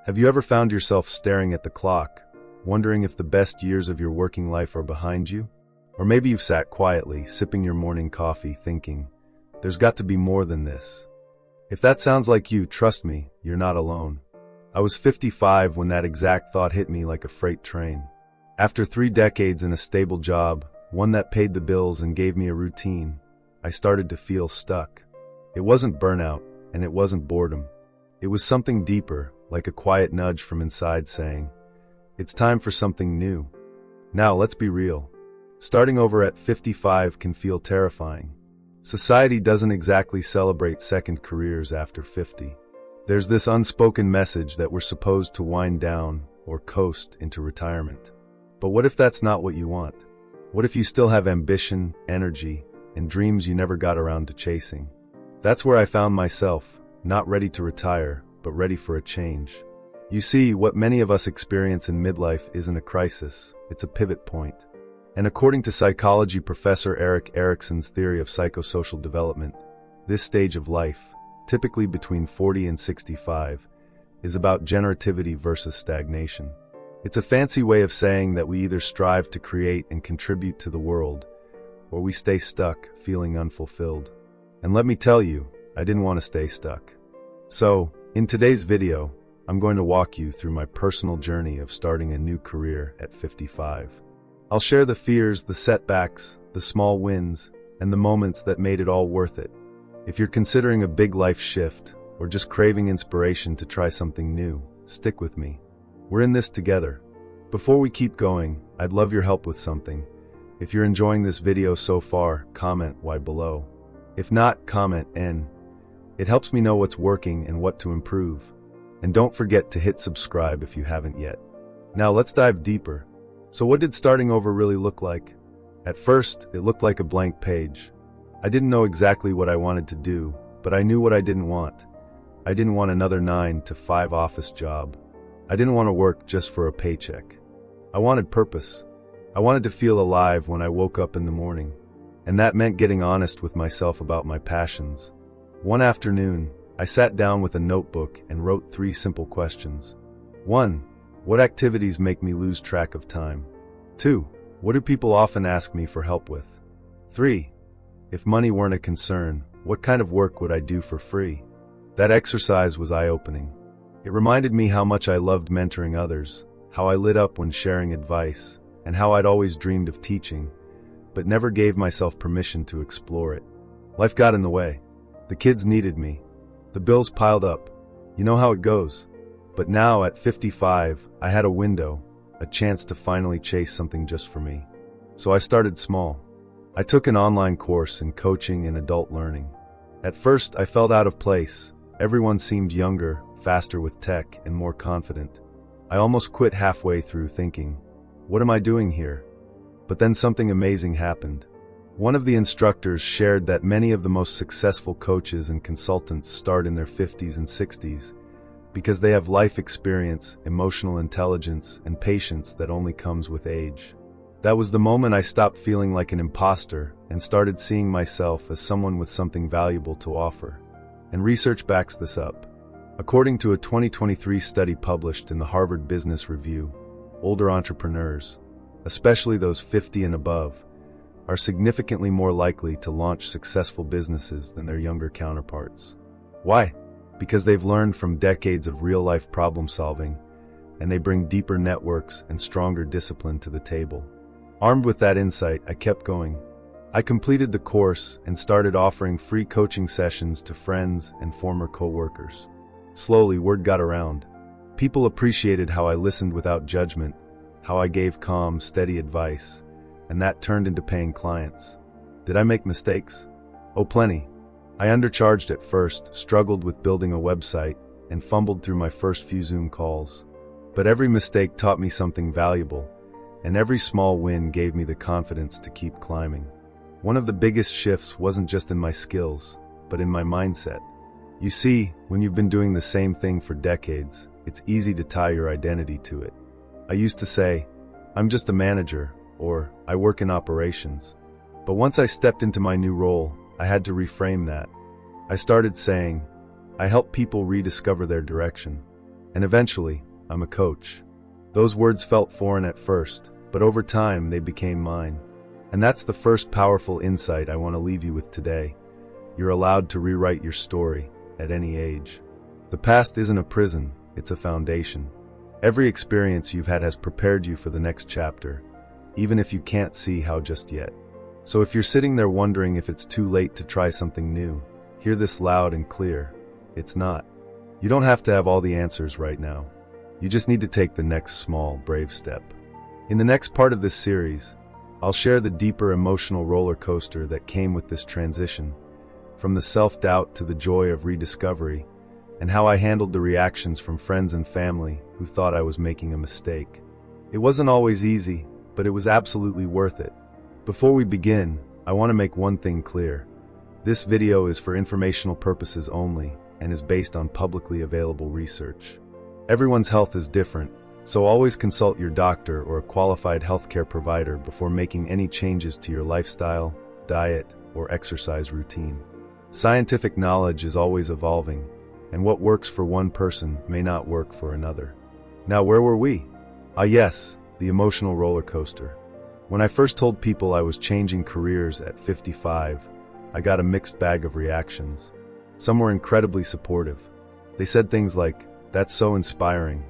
Have you ever found yourself staring at the clock, wondering if the best years of your working life are behind you? Or maybe you've sat quietly, sipping your morning coffee, thinking, there's got to be more than this. If that sounds like you, trust me, you're not alone. I was 55 when that exact thought hit me like a freight train. After 3 decades in a stable job, one that paid the bills and gave me a routine, I started to feel stuck. It wasn't burnout, and it wasn't boredom. It was something deeper, like a quiet nudge from inside saying, it's time for something new. Now, let's be real. Starting over at 55 can feel terrifying. Society doesn't exactly celebrate second careers after 50. There's this unspoken message that we're supposed to wind down or coast into retirement. But what if that's not what you want? What if you still have ambition, energy, and dreams you never got around to chasing? That's where I found myself, not ready to retire, but ready for a change. You see, what many of us experience in midlife isn't a crisis, it's a pivot point. And according to psychology professor Erik Erikson's theory of psychosocial development, this stage of life, typically between 40 and 65, is about generativity versus stagnation. It's a fancy way of saying that we either strive to create and contribute to the world, or we stay stuck, feeling unfulfilled. And let me tell you, I didn't want to stay stuck. So, in today's video, I'm going to walk you through my personal journey of starting a new career at 55. I'll share the fears, the setbacks, the small wins, and the moments that made it all worth it. If you're considering a big life shift, or just craving inspiration to try something new, stick with me. We're in this together. Before we keep going, I'd love your help with something. If you're enjoying this video so far, comment Y below. If not, comment N. It helps me know what's working and what to improve. And don't forget to hit subscribe if you haven't yet. Now let's dive deeper. So what did starting over really look like? At first, it looked like a blank page. I didn't know exactly what I wanted to do, but I knew what I didn't want. I didn't want another 9-to-5 office job. I didn't want to work just for a paycheck. I wanted purpose. I wanted to feel alive when I woke up in the morning. And that meant getting honest with myself about my passions. One afternoon, I sat down with a notebook and wrote 3 simple questions. 1. What activities make me lose track of time? 2. What do people often ask me for help with? 3. If money weren't a concern, what kind of work would I do for free? That exercise was eye-opening. It reminded me how much I loved mentoring others, how I lit up when sharing advice, and how I'd always dreamed of teaching, but never gave myself permission to explore it. Life got in the way. The kids needed me. The bills piled up. You know how it goes. But now, at 55, I had a window, a chance to finally chase something just for me. So I started small. I took an online course in coaching and adult learning. At first, I felt out of place. Everyone seemed younger, faster with tech, and more confident. I almost quit halfway through thinking, what am I doing here? But then something amazing happened. One of the instructors shared that many of the most successful coaches and consultants start in their 50s and 60s because they have life experience, emotional intelligence, and patience that only comes with age. That was the moment I stopped feeling like an imposter and started seeing myself as someone with something valuable to offer. And research backs this up. According to a 2023 study published in the Harvard Business Review, older entrepreneurs, especially those 50 and above, are significantly more likely to launch successful businesses than their younger counterparts. Why? Because they've learned from decades of real-life problem solving, and they bring deeper networks and stronger discipline to the table. Armed with that insight, I kept going. I completed the course and started offering free coaching sessions to friends and former co-workers. Slowly, word got around. People appreciated how I listened without judgment, how I gave calm, steady advice, and that turned into paying clients. Did I make mistakes? Oh, plenty. I undercharged at first, struggled with building a website, and fumbled through my first few Zoom calls. But every mistake taught me something valuable, and every small win gave me the confidence to keep climbing. One of the biggest shifts wasn't just in my skills, but in my mindset. You see, when you've been doing the same thing for decades, it's easy to tie your identity to it. I used to say, I'm just a manager, or I work in operations. But once I stepped into my new role, I had to reframe that. I started saying, I help people rediscover their direction. And eventually, I'm a coach. Those words felt foreign at first, but over time they became mine. And that's the first powerful insight I want to leave you with today. You're allowed to rewrite your story at any age. The past isn't a prison, it's a foundation. Every experience you've had has prepared you for the next chapter, even if you can't see how just yet. So if you're sitting there wondering if it's too late to try something new, hear this loud and clear. It's not. You don't have to have all the answers right now. You just need to take the next small, brave step. In the next part of this series, I'll share the deeper emotional roller coaster that came with this transition, from the self-doubt to the joy of rediscovery, and how I handled the reactions from friends and family who thought I was making a mistake. It wasn't always easy, but it was absolutely worth it. Before we begin, I want to make one thing clear. This video is for informational purposes only and is based on publicly available research. Everyone's health is different, so always consult your doctor or a qualified healthcare provider before making any changes to your lifestyle, diet, or exercise routine. Scientific knowledge is always evolving, and what works for one person may not work for another. Now, where were we? Yes, the emotional roller coaster. When I first told people I was changing careers at 55, I got a mixed bag of reactions. Some were incredibly supportive. They said things like, "That's so inspiring,"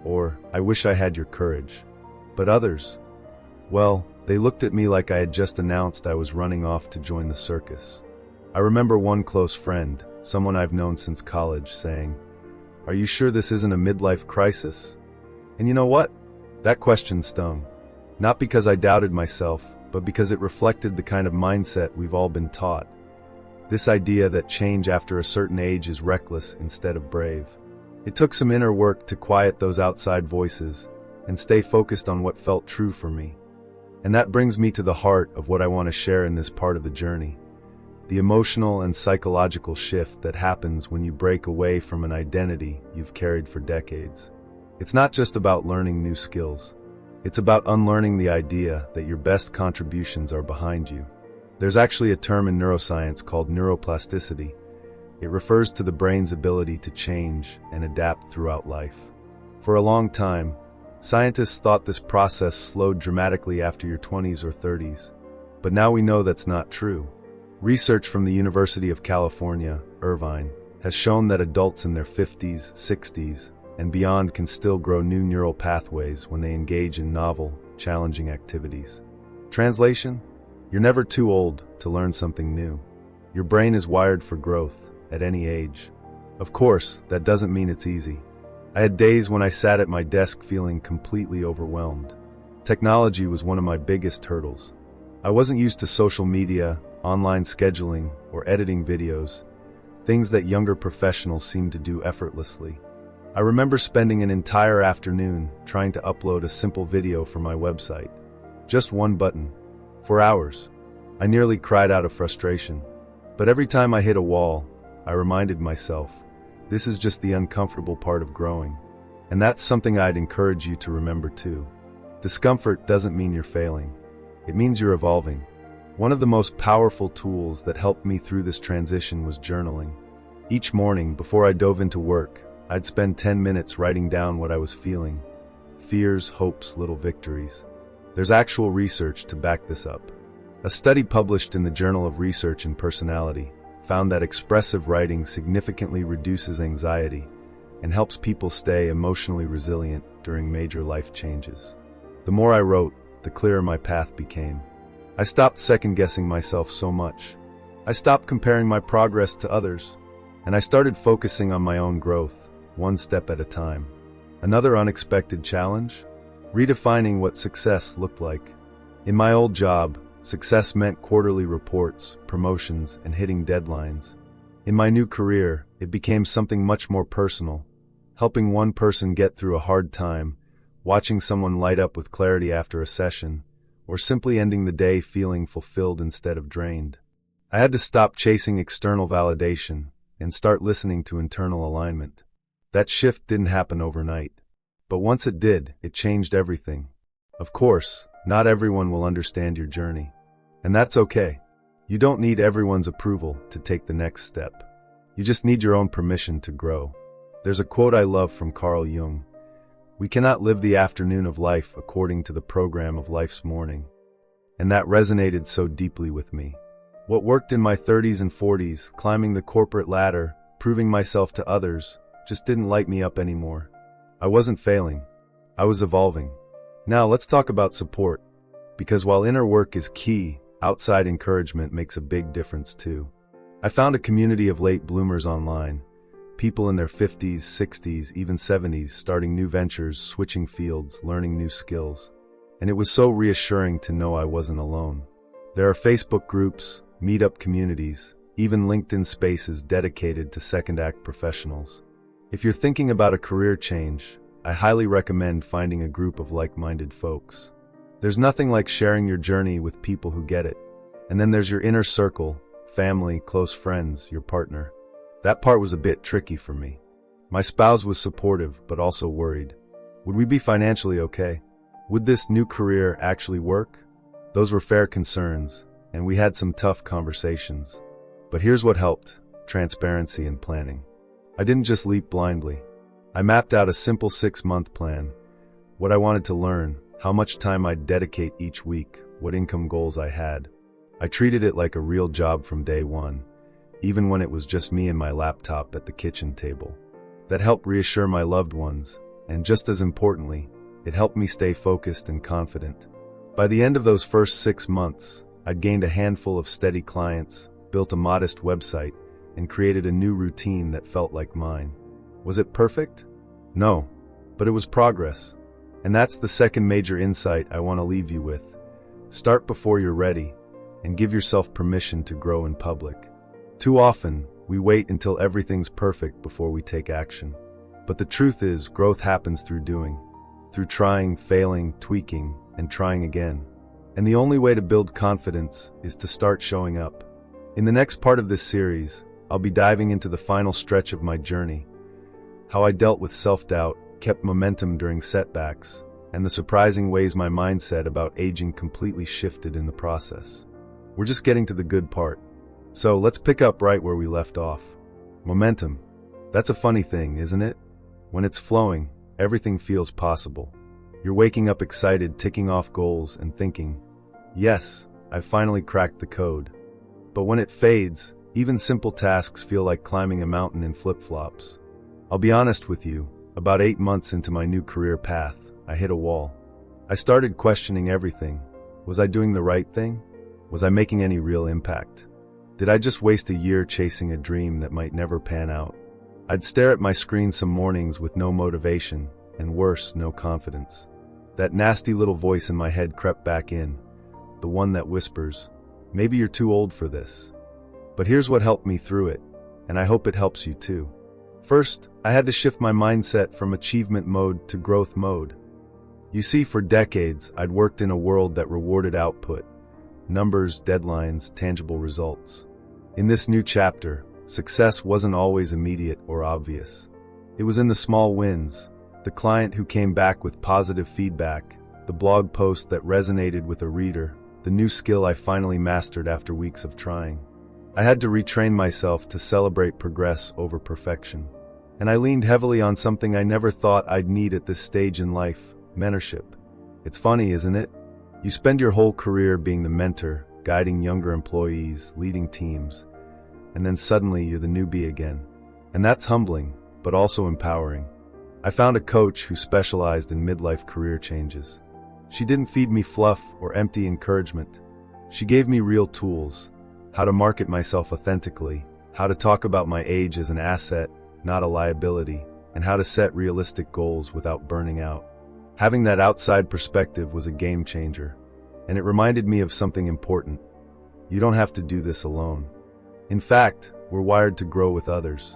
or "I wish I had your courage." But others, well, they looked at me like I had just announced I was running off to join the circus. I remember one close friend, someone I've known since college, saying, "Are you sure this isn't a midlife crisis?" And you know what? That question stung. Not because I doubted myself, but because it reflected the kind of mindset we've all been taught. This idea that change after a certain age is reckless instead of brave. It took some inner work to quiet those outside voices and stay focused on what felt true for me. And that brings me to the heart of what I want to share in this part of the journey. The emotional and psychological shift that happens when you break away from an identity you've carried for decades. It's not just about learning new skills. It's about unlearning the idea that your best contributions are behind you. There's actually a term in neuroscience called neuroplasticity. It refers to the brain's ability to change and adapt throughout life. For a long time, scientists thought this process slowed dramatically after your 20s or 30s. But now we know that's not true. Research from the University of California, Irvine, has shown that adults in their 50s, 60s, and beyond can still grow new neural pathways when they engage in novel, challenging activities. Translation? You're never too old to learn something new. Your brain is wired for growth at any age. Of course, that doesn't mean it's easy. I had days when I sat at my desk feeling completely overwhelmed. Technology was one of my biggest hurdles. I wasn't used to social media, online scheduling, or editing videos, things that younger professionals seem to do effortlessly. I remember spending an entire afternoon trying to upload a simple video for my website. Just one button. For hours. I nearly cried out of frustration. But every time I hit a wall, I reminded myself, this is just the uncomfortable part of growing. And that's something I'd encourage you to remember too. Discomfort doesn't mean you're failing. It means you're evolving. One of the most powerful tools that helped me through this transition was journaling. Each morning, before I dove into work, I'd spend 10 minutes writing down what I was feeling. Fears, hopes, little victories. There's actual research to back this up. A study published in the Journal of Research and Personality found that expressive writing significantly reduces anxiety and helps people stay emotionally resilient during major life changes. The more I wrote, the clearer my path became. I stopped second-guessing myself so much. I stopped comparing my progress to others, and I started focusing on my own growth, one step at a time. Another unexpected challenge? Redefining what success looked like. In my old job, success meant quarterly reports, promotions, and hitting deadlines. In my new career, it became something much more personal, helping one person get through a hard time, watching someone light up with clarity after a session, or simply ending the day feeling fulfilled instead of drained. I had to stop chasing external validation and start listening to internal alignment. That shift didn't happen overnight. But once it did, it changed everything. Of course, not everyone will understand your journey. And that's okay. You don't need everyone's approval to take the next step. You just need your own permission to grow. There's a quote I love from Carl Jung. We cannot live the afternoon of life according to the program of life's morning. And that resonated so deeply with me. What worked in my 30s and 40s, climbing the corporate ladder, proving myself to others, just didn't light me up anymore. I wasn't failing. I was evolving. Now let's talk about support. Because while inner work is key, outside encouragement makes a big difference too. I found a community of late bloomers online. People in their 50s, 60s, even 70s, starting new ventures, switching fields, learning new skills. And it was so reassuring to know I wasn't alone. There are Facebook groups, meetup communities, even LinkedIn spaces dedicated to second act professionals. If you're thinking about a career change, I highly recommend finding a group of like-minded folks. There's nothing like sharing your journey with people who get it. And then there's your inner circle, family, close friends, your partner. That part was a bit tricky for me. My spouse was supportive, but also worried. Would we be financially okay? Would this new career actually work? Those were fair concerns, and we had some tough conversations. But here's what helped: transparency and planning. I didn't just leap blindly. I mapped out a simple 6-month plan. What I wanted to learn, how much time I'd dedicate each week, what income goals I had. I treated it like a real job from day one, even when it was just me and my laptop at the kitchen table. That helped reassure my loved ones, and just as importantly, it helped me stay focused and confident. By the end of those first 6 months, I'd gained a handful of steady clients, built a modest website, and created a new routine that felt like mine. Was it perfect? No, but it was progress. And that's the second major insight I want to leave you with. Start before you're ready, and give yourself permission to grow in public. Too often, we wait until everything's perfect before we take action. But the truth is, growth happens through doing. Through trying, failing, tweaking, and trying again. And the only way to build confidence is to start showing up. In the next part of this series, I'll be diving into the final stretch of my journey. How I dealt with self-doubt, kept momentum during setbacks, and the surprising ways my mindset about aging completely shifted in the process. We're just getting to the good part. So let's pick up right where we left off. Momentum. That's a funny thing, isn't it? When it's flowing, everything feels possible. You're waking up excited, ticking off goals, and thinking, yes, I've finally cracked the code. But when it fades, even simple tasks feel like climbing a mountain in flip-flops. I'll be honest with you, about 8 months into my new career path, I hit a wall. I started questioning everything. Was I doing the right thing? Was I making any real impact? Did I just waste a year chasing a dream that might never pan out? I'd stare at my screen some mornings with no motivation, and worse, no confidence. That nasty little voice in my head crept back in, the one that whispers, maybe you're too old for this. But here's what helped me through it, and I hope it helps you too. First, I had to shift my mindset from achievement mode to growth mode. You see, for decades, I'd worked in a world that rewarded output. Numbers, deadlines, tangible results. In this new chapter, success wasn't always immediate or obvious. It was in the small wins, the client who came back with positive feedback, the blog post that resonated with a reader, the new skill I finally mastered after weeks of trying. I had to retrain myself to celebrate progress over perfection. And I leaned heavily on something I never thought I'd need at this stage in life: mentorship. It's funny, isn't it? You spend your whole career being the mentor, guiding younger employees, leading teams, and then suddenly you're the newbie again. And that's humbling, but also empowering. I found a coach who specialized in midlife career changes. She didn't feed me fluff or empty encouragement. She gave me real tools: how to market myself authentically, how to talk about my age as an asset, not a liability, and how to set realistic goals without burning out. Having that outside perspective was a game changer, and it reminded me of something important. You don't have to do this alone. In fact, we're wired to grow with others.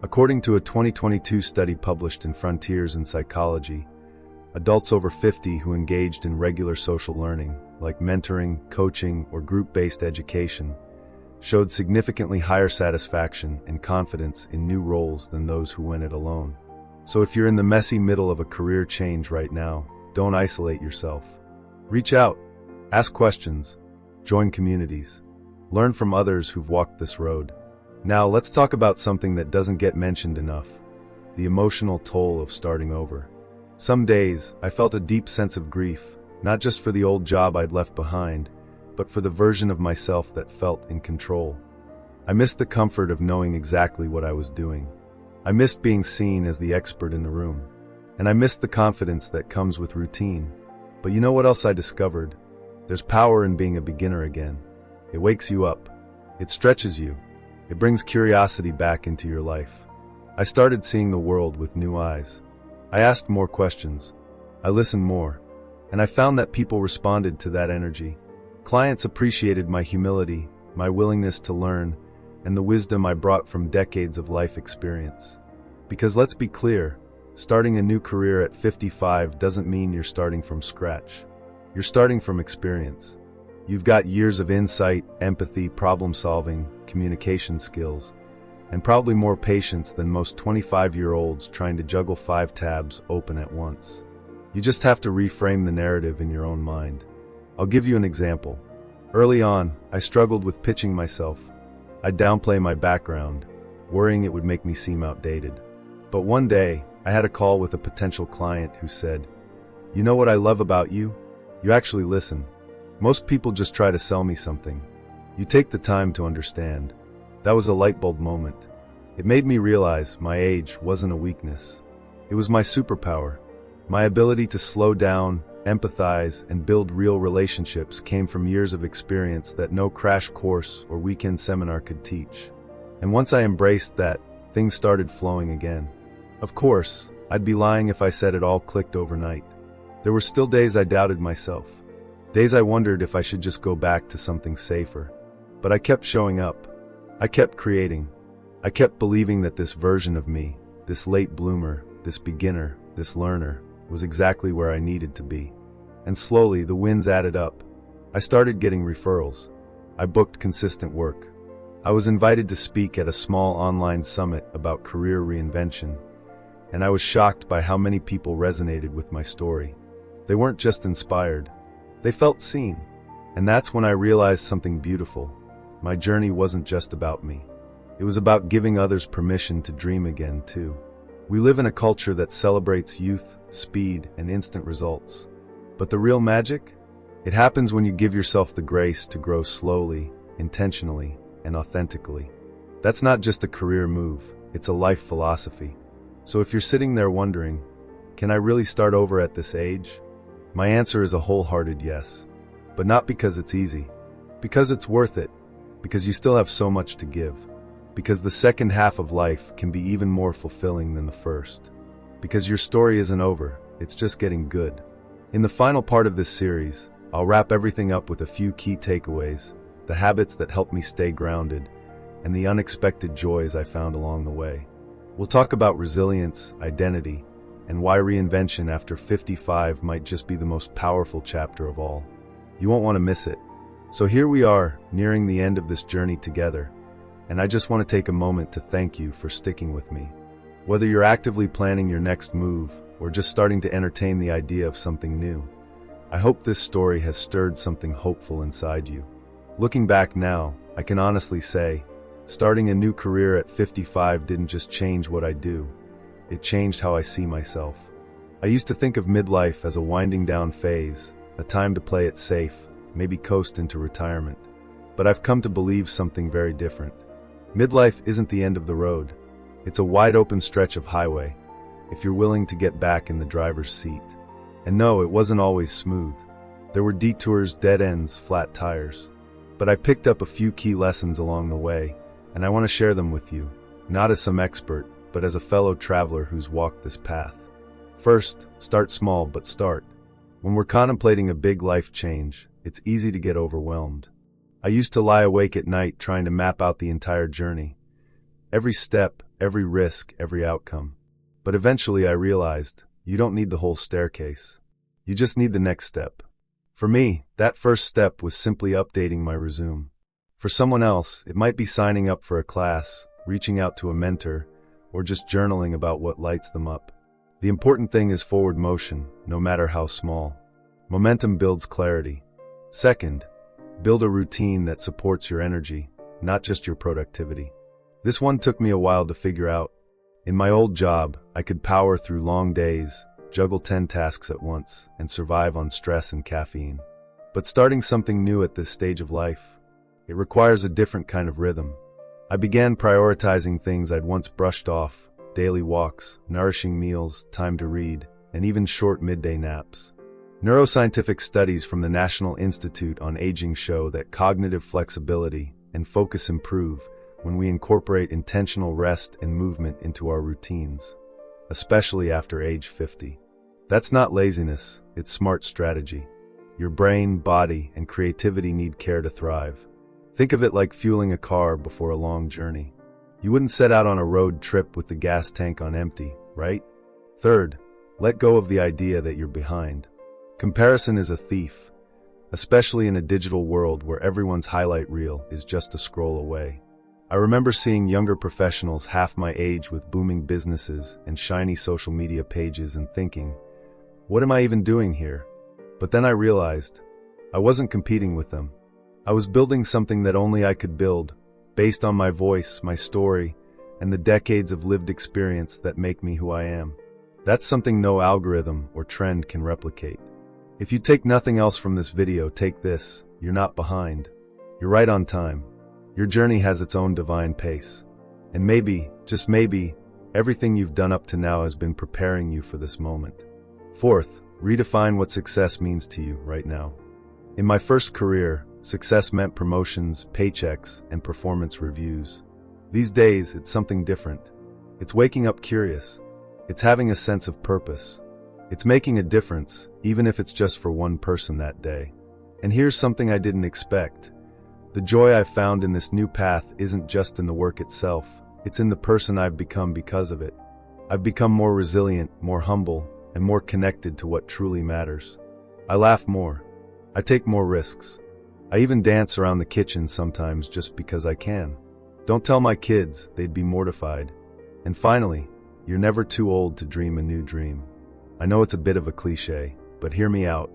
According to a 2022 study published in Frontiers in Psychology, adults over 50 who engaged in regular social learning, like mentoring, coaching, or group-based education, showed significantly higher satisfaction and confidence in new roles than those who went it alone. So if you're in the messy middle of a career change right now, don't isolate yourself. Reach out, ask questions, join communities, learn from others who've walked this road. Now let's talk about something that doesn't get mentioned enough: the emotional toll of starting over. Some days, I felt a deep sense of grief, not just for the old job I'd left behind, but for the version of myself that felt in control. I missed the comfort of knowing exactly what I was doing. I missed being seen as the expert in the room. And I missed the confidence that comes with routine. But you know what else I discovered? There's power in being a beginner again. It wakes you up. It stretches you. It brings curiosity back into your life. I started seeing the world with new eyes. I asked more questions. I listened more. And I found that people responded to that energy. Clients appreciated my humility, my willingness to learn, and the wisdom I brought from decades of life experience. Because let's be clear, starting a new career at 55 doesn't mean you're starting from scratch. You're starting from experience. You've got years of insight, empathy, problem-solving, communication skills, and probably more patience than most 25-year-olds trying to juggle 5 tabs open at once. You just have to reframe the narrative in your own mind. I'll give you an example. Early on, I struggled with pitching myself. I'd downplay my background, worrying it would make me seem outdated. But one day, I had a call with a potential client who said, "You know what I love about you? You actually listen. Most people just try to sell me something. You take the time to understand." That was a light bulb moment. It made me realize my age wasn't a weakness. It was my superpower. My ability to slow down, empathize, and build real relationships came from years of experience that no crash course or weekend seminar could teach. And once I embraced that, things started flowing again. Of course, I'd be lying if I said it all clicked overnight. There were still days I doubted myself. Days I wondered if I should just go back to something safer. But I kept showing up. I kept creating. I kept believing that this version of me, this late bloomer, this beginner, this learner, was exactly where I needed to be. And slowly, the wins added up. I started getting referrals. I booked consistent work. I was invited to speak at a small online summit about career reinvention, and I was shocked by how many people resonated with my story. They weren't just inspired. They felt seen. And that's when I realized something beautiful. My journey wasn't just about me. It was about giving others permission to dream again, too. We live in a culture that celebrates youth, speed, and instant results. But the real magic? It happens when you give yourself the grace to grow slowly, intentionally, and authentically. That's not just a career move, it's a life philosophy. So if you're sitting there wondering, can I really start over at this age? My answer is a wholehearted yes. But not because it's easy. Because it's worth it. Because you still have so much to give. Because the second half of life can be even more fulfilling than the first. Because your story isn't over, it's just getting good. In the final part of this series, I'll wrap everything up with a few key takeaways, the habits that help me stay grounded, and the unexpected joys I found along the way. We'll talk about resilience, identity, and why reinvention after 55 might just be the most powerful chapter of all. You won't want to miss it. So here we are, nearing the end of this journey together. And I just want to take a moment to thank you for sticking with me. Whether you're actively planning your next move or just starting to entertain the idea of something new, I hope this story has stirred something hopeful inside you. Looking back now, I can honestly say, starting a new career at 55 didn't just change what I do, it changed how I see myself. I used to think of midlife as a winding down phase, a time to play it safe, maybe coast into retirement. But I've come to believe something very different. Midlife isn't the end of the road. It's a wide open stretch of highway, if you're willing to get back in the driver's seat. And no, it wasn't always smooth. There were detours, dead ends, flat tires. But I picked up a few key lessons along the way, and I want to share them with you, not as some expert, but as a fellow traveler who's walked this path. First, start small, but start. When we're contemplating a big life change, it's easy to get overwhelmed. I used to lie awake at night trying to map out the entire journey. Every step, every risk, every outcome. But eventually I realized, you don't need the whole staircase. You just need the next step. For me, that first step was simply updating my resume. For someone else, it might be signing up for a class, reaching out to a mentor, or just journaling about what lights them up. The important thing is forward motion, no matter how small. Momentum builds clarity. Second, build a routine that supports your energy, not just your productivity. This one took me a while to figure out. In my old job, I could power through long days, juggle 10 tasks at once, and survive on stress and caffeine. But starting something new at this stage of life, it requires a different kind of rhythm. I began prioritizing things I'd once brushed off: daily walks, nourishing meals, time to read, and even short midday naps. Neuroscientific studies from the National Institute on Aging show that cognitive flexibility and focus improve when we incorporate intentional rest and movement into our routines, especially after age 50. That's not laziness, it's smart strategy. Your brain, body, and creativity need care to thrive. Think of it like fueling a car before a long journey. You wouldn't set out on a road trip with the gas tank on empty, right? Third, let go of the idea that you're behind. Comparison is a thief, especially in a digital world where everyone's highlight reel is just a scroll away. I remember seeing younger professionals half my age with booming businesses and shiny social media pages and thinking, what am I even doing here? But then I realized I wasn't competing with them. I was building something that only I could build, based on my voice, my story, and the decades of lived experience that make me who I am. That's something no algorithm or trend can replicate. If you take nothing else from this video, take this: you're not behind. You're right on time. Your journey has its own divine pace. And maybe, just maybe, everything you've done up to now has been preparing you for this moment. Fourth, redefine what success means to you right now. In my first career, success meant promotions, paychecks, and performance reviews. These days, it's something different. It's waking up curious. It's having a sense of purpose. It's making a difference, even if it's just for one person that day. And here's something I didn't expect. The joy I've found in this new path isn't just in the work itself, it's in the person I've become because of it. I've become more resilient, more humble, and more connected to what truly matters. I laugh more. I take more risks. I even dance around the kitchen sometimes just because I can. Don't tell my kids, they'd be mortified. And finally, you're never too old to dream a new dream. I know it's a bit of a cliche, but hear me out.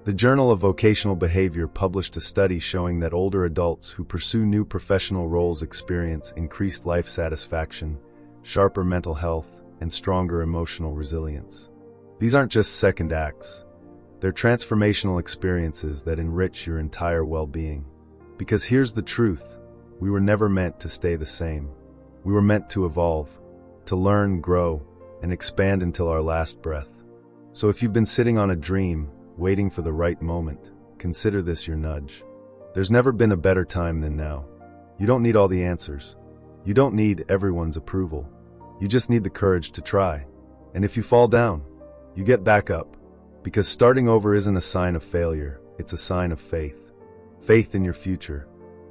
The Journal of Vocational Behavior published a study showing that older adults who pursue new professional roles experience increased life satisfaction, sharper mental health, and stronger emotional resilience. These aren't just second acts. They're transformational experiences that enrich your entire well-being. Because here's the truth: we were never meant to stay the same. We were meant to evolve, to learn, grow, and expand until our last breath. So if you've been sitting on a dream, waiting for the right moment, consider this your nudge. There's never been a better time than now. You don't need all the answers. You don't need everyone's approval. You just need the courage to try. And if you fall down, you get back up. Because starting over isn't a sign of failure, it's a sign of faith. Faith in your future.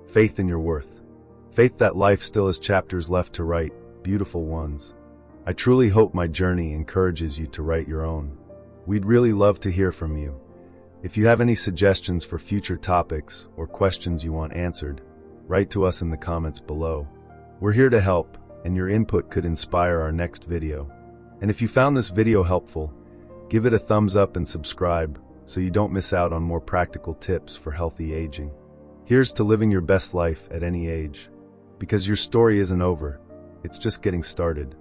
Faith in your worth. Faith that life still has chapters left to write, beautiful ones. I truly hope my journey encourages you to write your own. We'd really love to hear from you. If you have any suggestions for future topics or questions you want answered, write to us in the comments below. We're here to help, and your input could inspire our next video. And if you found this video helpful, give it a thumbs up and subscribe so you don't miss out on more practical tips for healthy aging. Here's to living your best life at any age. Because your story isn't over, it's just getting started.